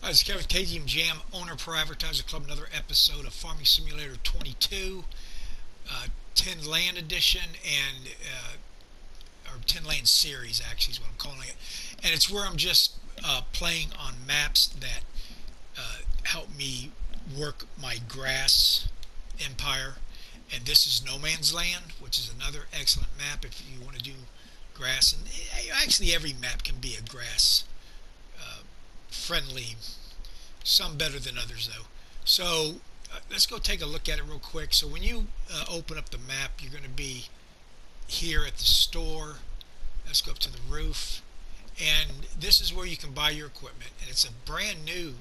Hi, this is Kevin, KGM Jam, owner per Advertiser Club, another episode of Farming Simulator 22, 10 Land Edition, or 10 Land Series, actually, is what I'm calling it. And it's where I'm just playing on maps that help me work my grass empire. And this is No Man's Land, which is another excellent map if you want to do grass. And actually, every map can be a grass friendly. Some better than others, though. So let's go take a look at it real quick. So when you open up the map, you're going to be here at the store. Let's go up to the roof, and this is where you can buy your equipment. And it's a brand new,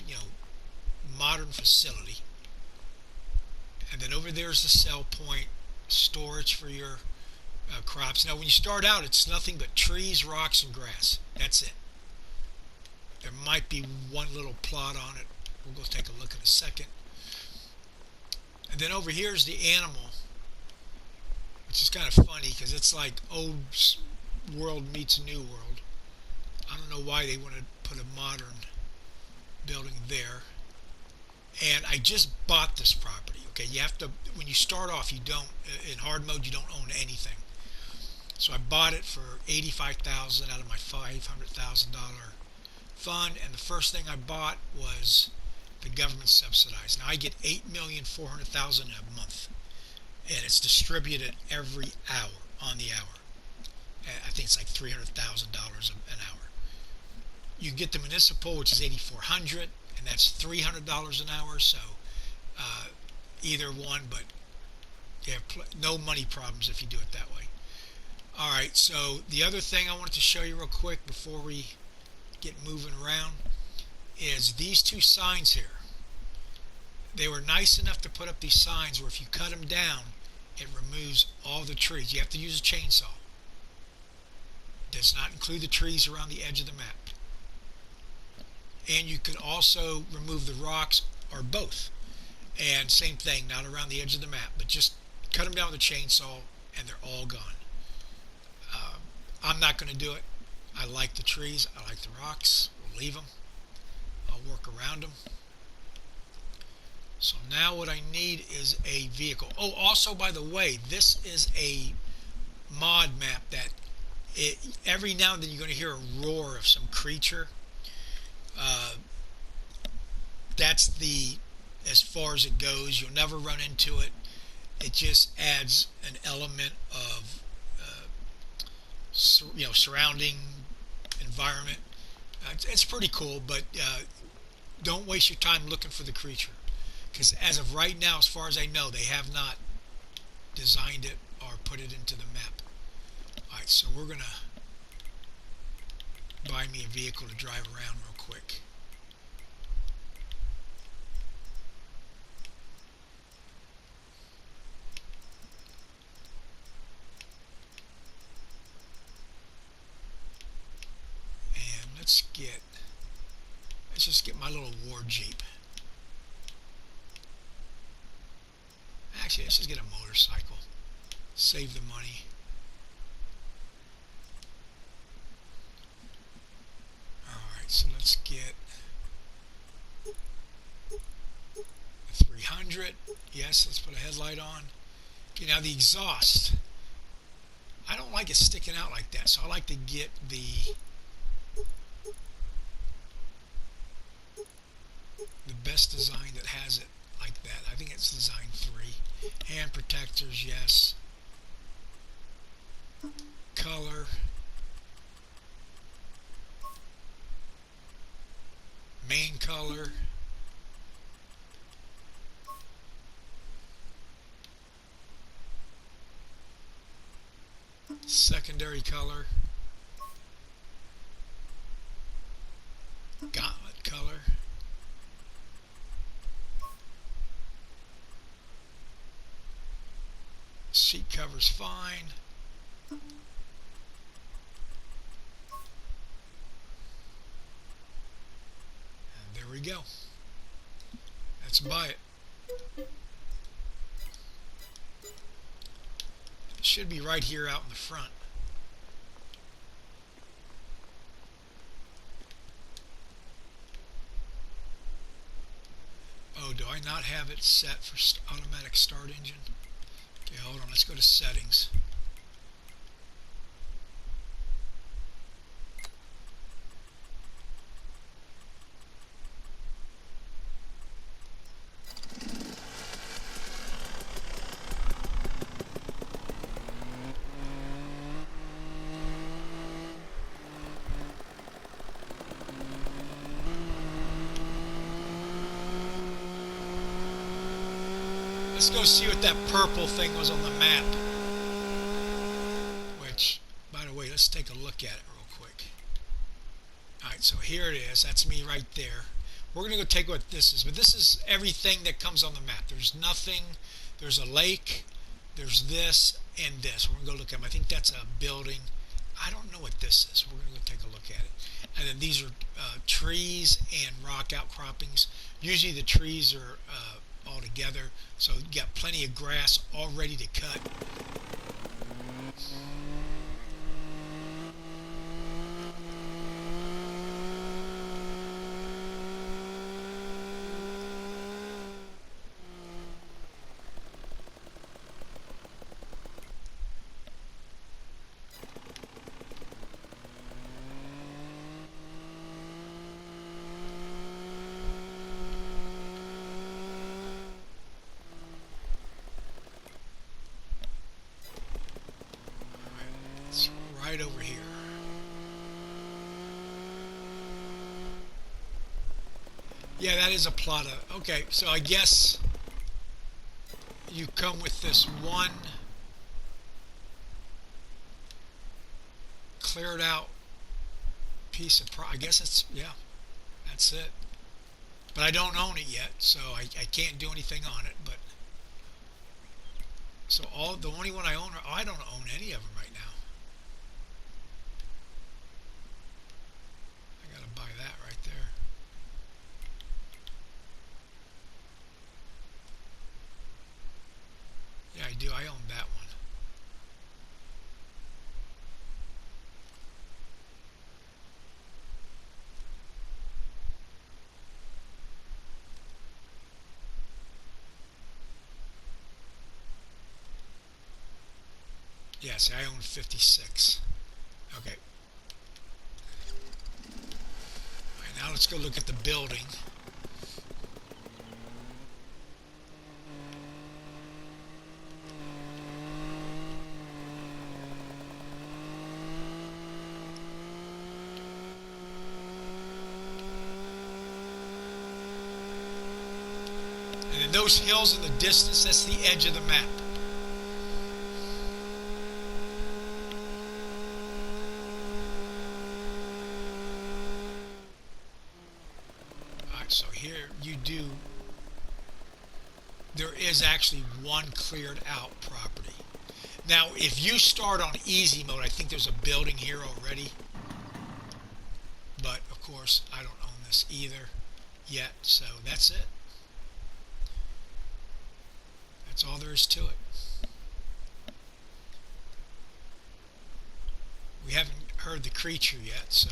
modern facility. And then over there is the sell point, storage for your crops. Now, when you start out, it's nothing but trees, rocks, and grass. That's it. There might be one little plot on it. We'll go take a look in a second. And then over here is the animal, which is kind of funny because it's like old world meets new world. I don't know why they want to put a modern building there. And I just bought this property. Okay, you have to, when you start off, you don't, in hard mode, you don't own anything. So I bought it for $85,000 out of my $500,000 fund, and the first thing I bought was the government subsidized. Now I get $8,400,000 a month, and it's distributed every hour on the hour. I think it's like $300,000 an hour. You get the municipal, which is $8,400, and that's $300 an hour. So either one, but you have no money problems if you do it that way. All right. So the other thing I wanted to show you real quick before we get moving around is these two signs here. They were nice enough to put up these signs where if you cut them down, it removes all the trees. You have to use a chainsaw. It does not include the trees around the edge of the map. And you can also remove the rocks or both. And same thing, not around the edge of the map, but just cut them down with a chainsaw and they're all gone. I'm not going to do it. I like the trees. I like the rocks. We'll leave them. I'll work around them. So now what I need is a vehicle. Oh, also, by the way, this is a mod map that every now and then you're going to hear a roar of some creature. That's as far as it goes. You'll never run into it. It just adds an element of surrounding environment. It's pretty cool, but don't waste your time looking for the creature, because as of right now, as far as I know, they have not designed it or put it into the map. Alright, so we're gonna buy me a vehicle to drive around real quick. Let's just get my little war jeep. Actually, let's just get a motorcycle. Save the money. Alright, so let's get 300. Yes, let's put a headlight on. Okay, now the exhaust. I don't like it sticking out like that, so I like to get the best design that has it like that. I think it's design 3. Hand protectors, yes. Color. Main color. Secondary color. Gauntlet color. Seat cover's fine. And there we go. Let's buy it. It should be right here out in the front. do I not have it set for automatic start engine? Okay, hold on. Let's go to settings. Let's go see what that purple thing was on the map. Which, by the way, let's take a look at it real quick. Alright, so here it is. That's me right there. We're going to go take what this is. But this is everything that comes on the map. There's nothing. There's a lake. There's this and this. We're going to go look at them. I think that's a building. I don't know what this is. We're going to go take a look at it. And then these are trees and rock outcroppings. Usually the trees are all together. So you got plenty of grass all ready to cut. It's right over here. Yeah, that is a plot of... Okay, so I guess you come with this one cleared out piece of... I guess it's... Yeah, that's it. But I don't own it yet, so I can't do anything on it. But so the only one I own... I don't own any of them right now. I gotta buy that right there. Yeah, I do. I own that one. Yes, I own 56. Okay. Alright, now let's go look at the building. And then those hills in the distance, that's the edge of the map. Alright, so here you do, there is actually one cleared out property. Now, if you start on easy mode, I think there's a building here already. But, of course, I don't own this either yet, so that's it. That's all there is to it. We haven't heard the creature yet, so...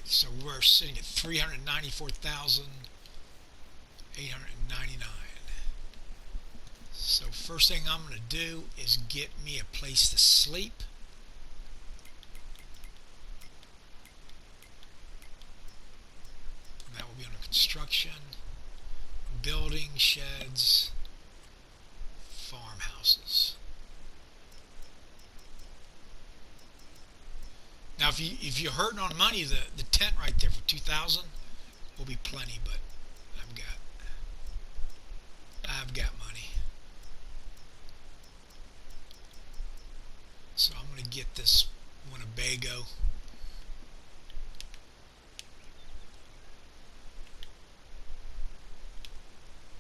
So we're sitting at 394,899. So first thing I'm going to do is get me a place to sleep. And that will be under construction, building, sheds, farmhouses. Now, if you're hurting on money, the tent right there for 2,000 will be plenty. But I got? I've got money. So I'm going to get this Winnebago.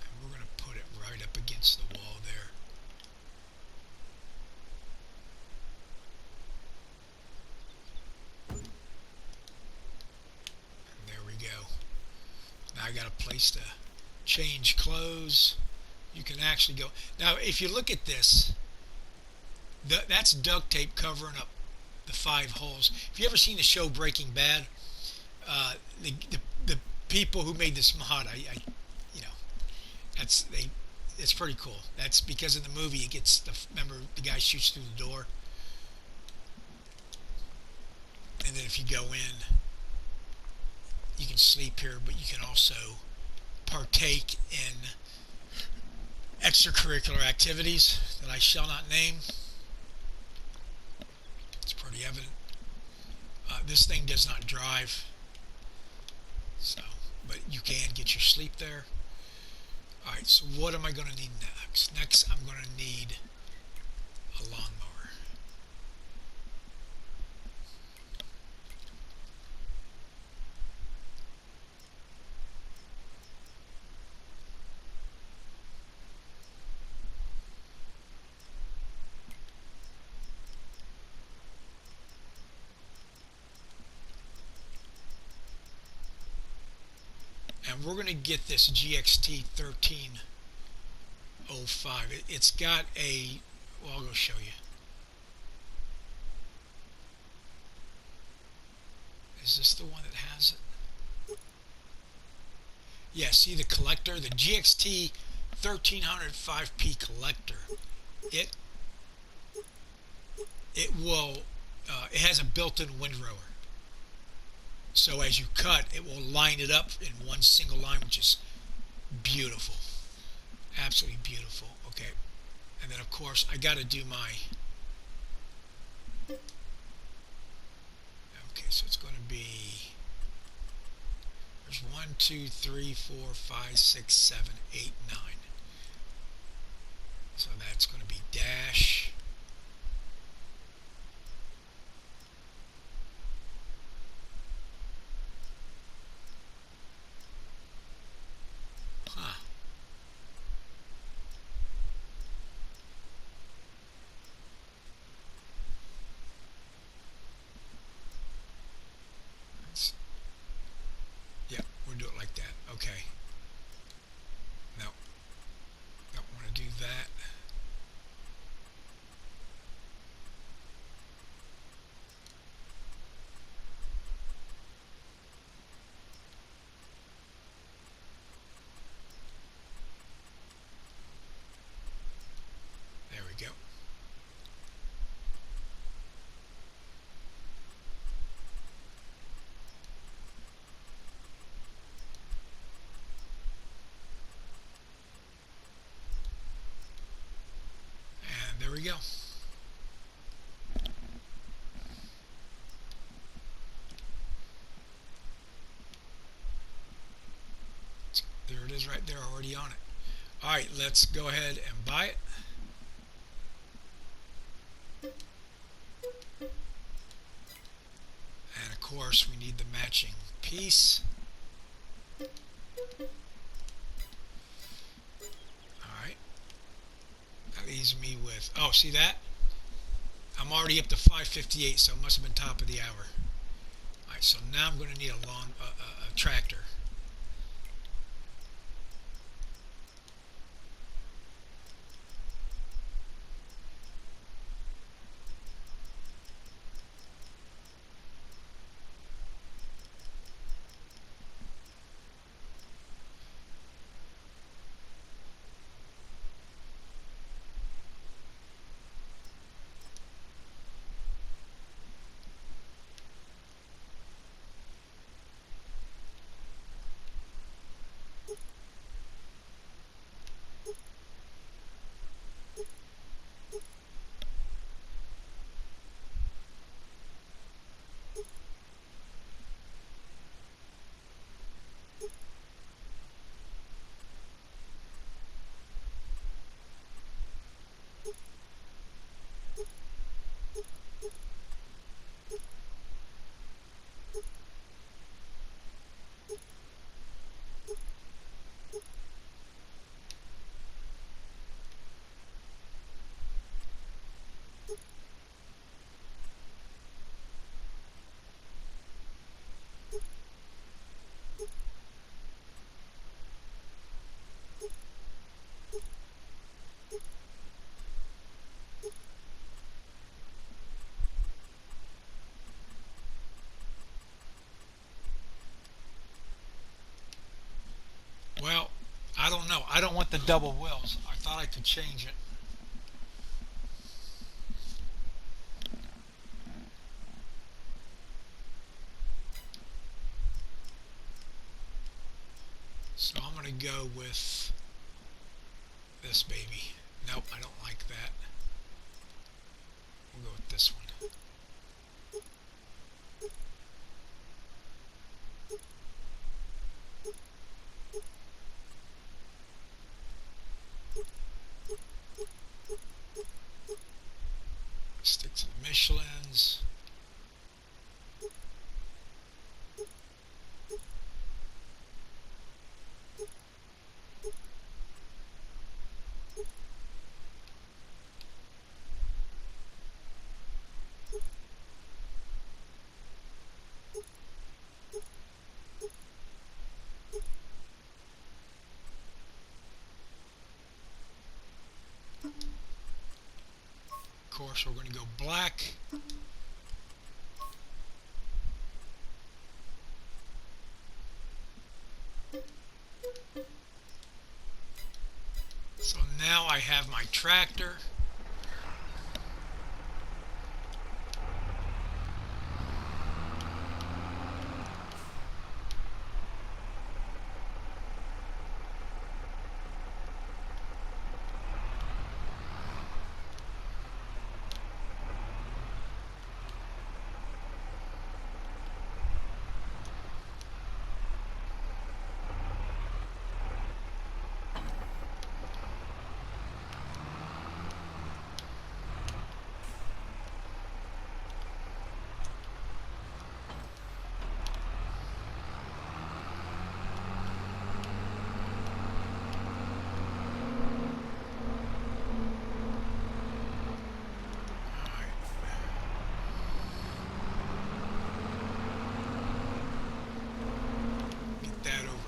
And we're going to put it right up against the wall there. And there we go. Now I got a place to change clothes. You can actually go. Now, if you look at this, that's duct tape covering up the 5 holes. If you ever seen the show Breaking Bad, uh, the people who made this mod, you know, that's they. It's pretty cool. That's because in the movie it gets remember the guy shoots through the door, and then if you go in, you can sleep here, but you can also partake in extracurricular activities that I shall not name. It's pretty evident. This thing does not drive, so but you can get your sleep there. All right. So what am I going to need next? Next, I'm going to need a lawnmower. And we're going to get this GXT 1305. It's got a, well, I'll go show you. Is this the one that has it? Yeah, see the collector? The GXT 1305p collector. It will, it has a built-in windrower. So as you cut, it will line it up in one single line, which is beautiful. Absolutely beautiful. Okay. And then, of course, I got to do my... Okay, so it's going to be... There's 1, 2, 3, 4, 5, 6, 7, 8, 9. So that's going to be dash... Huh. Yeah, we'll do it like that. Okay. No, don't want to do that. There we go. And there we go. There it is right there already on it. Alright, let's go ahead and buy it. And of course we need the matching piece. Alright. That leaves me with, oh, see that? I'm already up to 558, so it must have been top of the hour. Alright, so now I'm going to need a tractor. don't want the double wheels. I thought I could change it. So I'm going to go with this baby. Nope, I don't like that. We'll go with this one. Stick to the Michelins. Of course, we're going to go black. So now I have my tractor.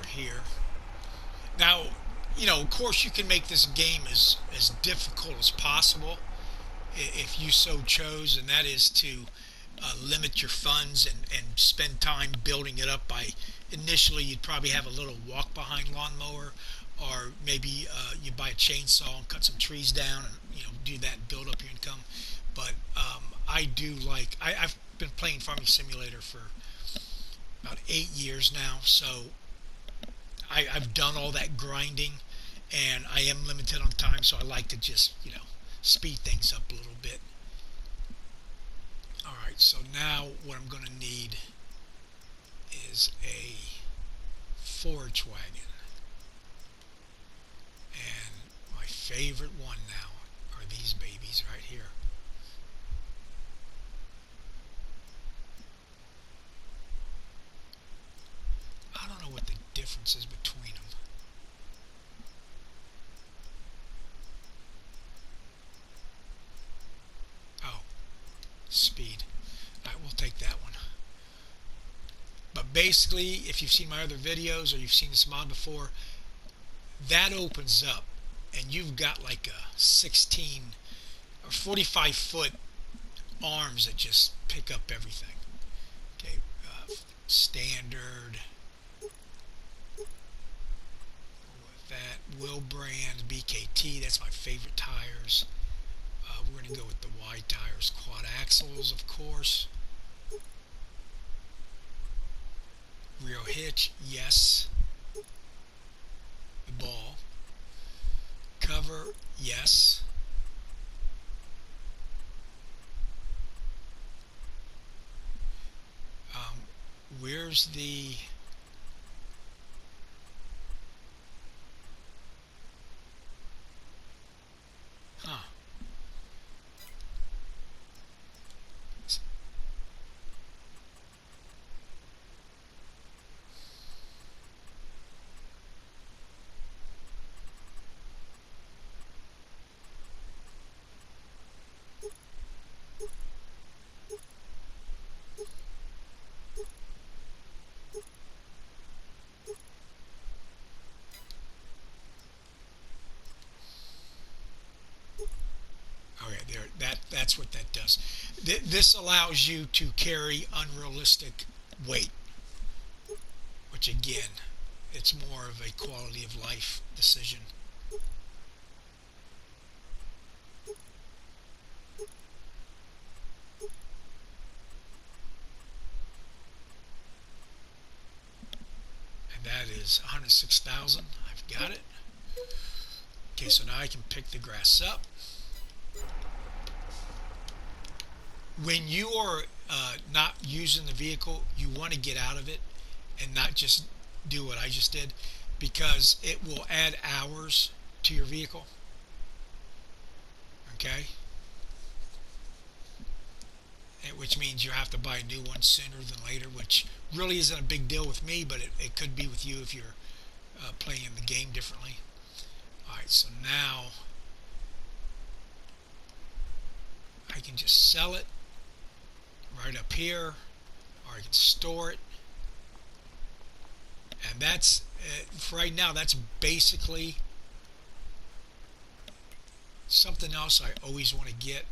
Here. Now, of course you can make this game as difficult as possible if you so chose, and that is to limit your funds and spend time building it up by initially you'd probably have a little walk behind lawnmower, or maybe you buy a chainsaw and cut some trees down and do that and build up your income. But I do like I've been playing Farming Simulator for about 8 years now, so I've done all that grinding, and I am limited on time, so I like to just, speed things up a little bit. Alright, so now what I'm going to need is a forage wagon. And my favorite one now are these babies right here. I don't know what the difference is between them. Oh, speed. Alright, we'll take that one. But basically, if you've seen my other videos or you've seen this mod before, that opens up and you've got like a 16 or 45 foot arms that just pick up everything. Okay, standard. That Will brand BKT, that's my favorite tires. We're going to go with the wide tires, quad axles, of course. Rear hitch, yes. The ball. Cover, yes. Where's the... Huh. Okay, that's what that does. This allows you to carry unrealistic weight, which again, it's more of a quality of life decision. That is 106,000. I've got it. Okay, so now I can pick the grass up. When you are not using the vehicle, you want to get out of it and not just do what I just did, because it will add hours to your vehicle. Okay, which means you have to buy a new one sooner than later, which really isn't a big deal with me, but it could be with you if you're playing the game differently. Alright, so now I can just sell it right up here, or I can store it. And that's, for right now, that's basically something else I always want to get.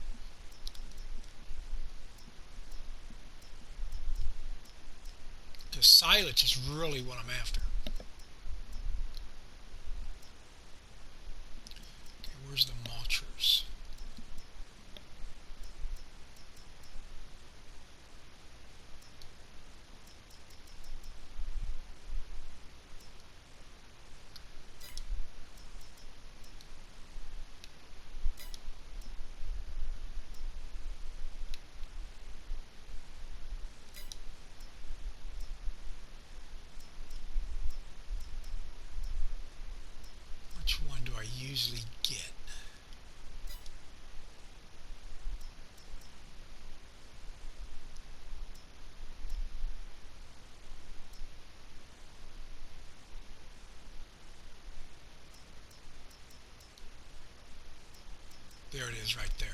Because silage is really what I'm after. Okay, where's the mulchers? Which one do I usually get? There it is right there.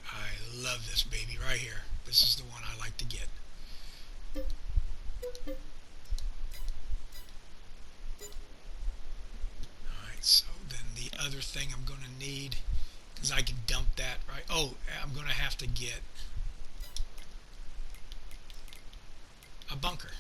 I love this baby right here. This is the one I like to get. Alright, so then the other thing I'm going to need, because I can dump that, right? Oh, I'm going to have to get a bunker.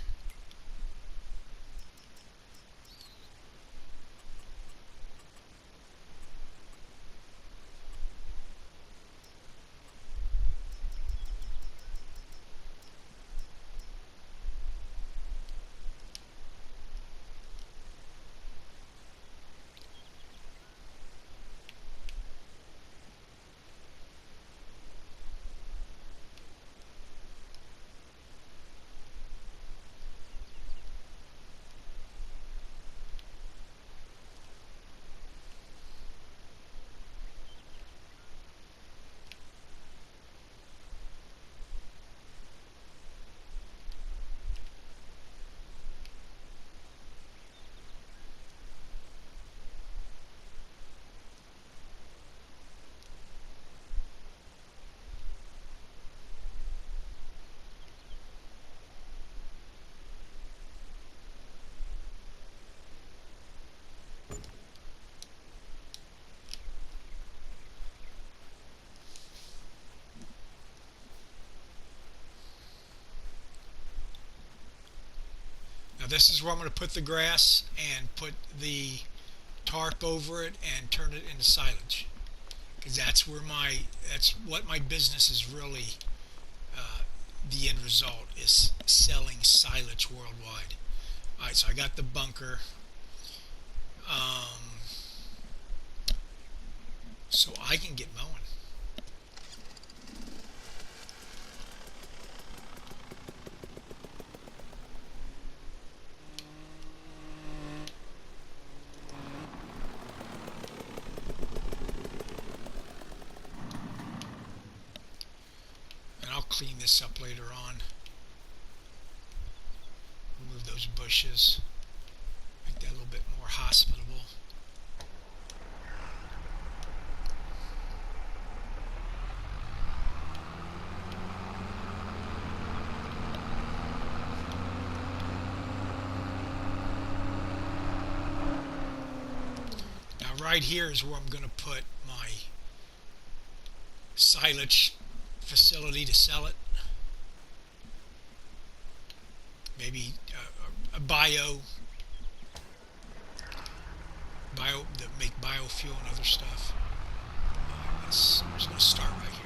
Now this is where I'm going to put the grass and put the tarp over it and turn it into silage, because that's what my business is really. The end result is selling silage worldwide. All right, so I got the bunker. Um, so I can get mowing. And I'll clean this up later on. Remove those bushes. Make that a little bit more hospitable. Now right here is where I'm going to put my silage facility to sell it. Maybe a bio that make biofuel and other stuff. We're just going to start right here.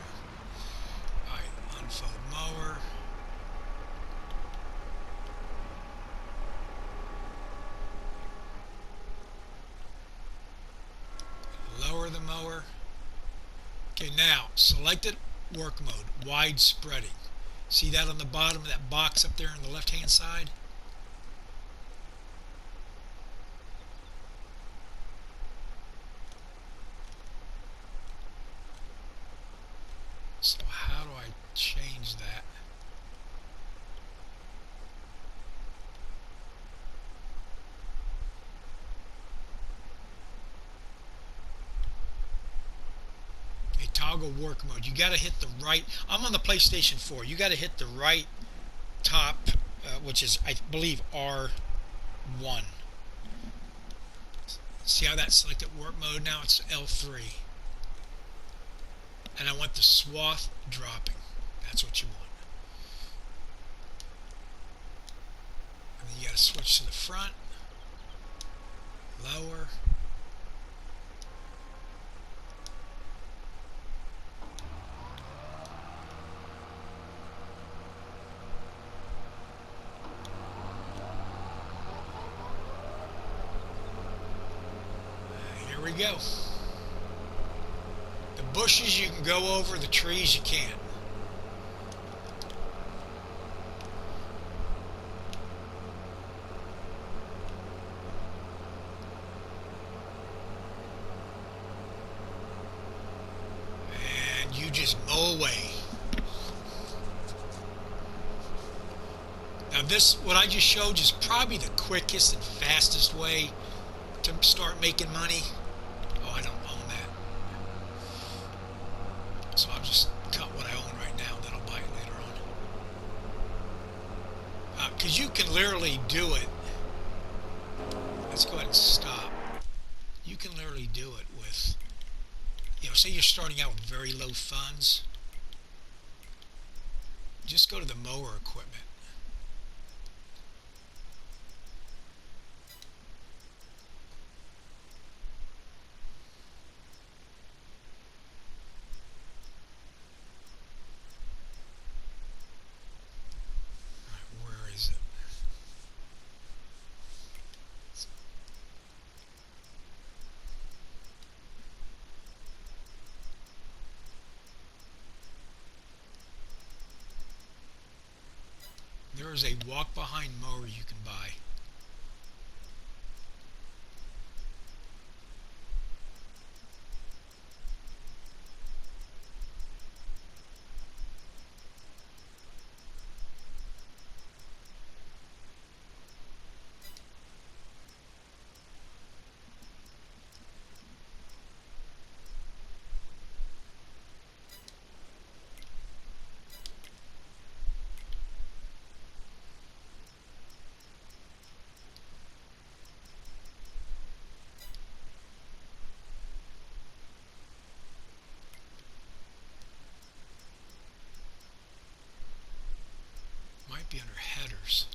All right, unfold mower. Lower the mower. Okay, now selected work mode, wide spreading. See that on the bottom of that box up there on the left hand side? So how do I change that? A toggle work mode. You got to hit the right. I'm on the PlayStation 4. You got to hit the right top, which is I believe R1. See how that's selected work mode now? It's L3. And I want the swath dropping. That's what you want. And then you got to switch to the front, lower. Here we go. The bushes you can go over, the trees you can't. And you just mow away. Now this, what I just showed you, is probably the quickest and fastest way to start making money. Oh, I don't own that. So I'll just cut what I own right now, then I'll buy it later on. Because you can literally do it. Let's go ahead and stop. You can literally do it with, say you're starting out with very low funds. Just go to the mower equipment. There is a walk behind mower you can buy. Might be under headers.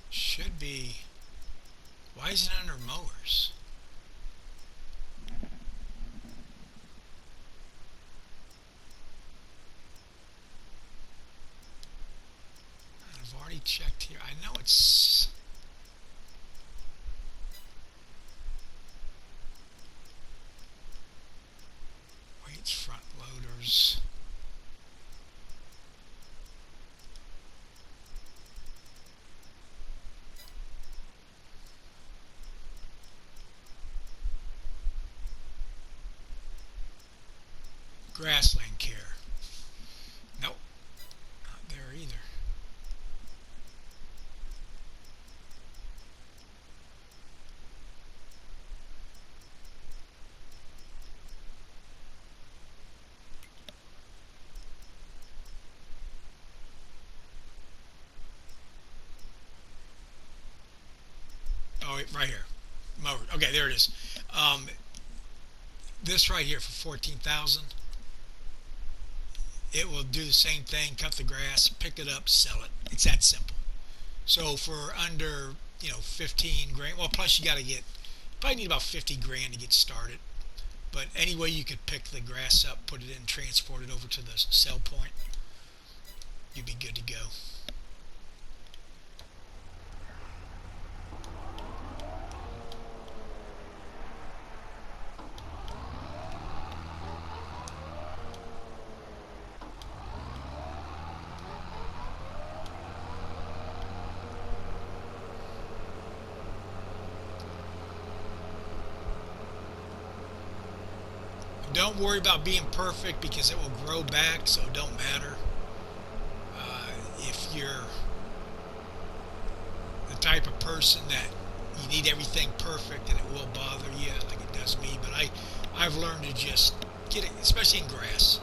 Should be. Why is it under mowers? I've already checked here. I know it's. Weights, front loaders. Grassland care. Nope, not there either. Oh, right here. Mower. Okay, there it is. this right here for 14,000, it will do the same thing, cut the grass, pick it up, sell it. It's that simple. So for under, 15 grand, well, plus you got to get, probably need about 50 grand to get started. But anyway, you could pick the grass up, put it in, transport it over to the sell point, you'd be good to go. Don't worry about being perfect because it will grow back, so it don't matter. If you're the type of person that you need everything perfect and it will bother you like it does me, but I've learned to just get it, especially in grass.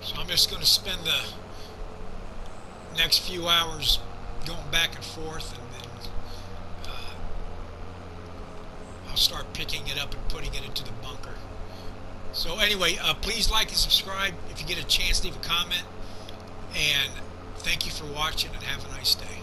So I'm just going to spend the next few hours going back and forth, and then I'll start picking it up and putting it into the bunker. So anyway, please like and subscribe. If you get a chance, leave a comment. And thank you for watching, and have a nice day.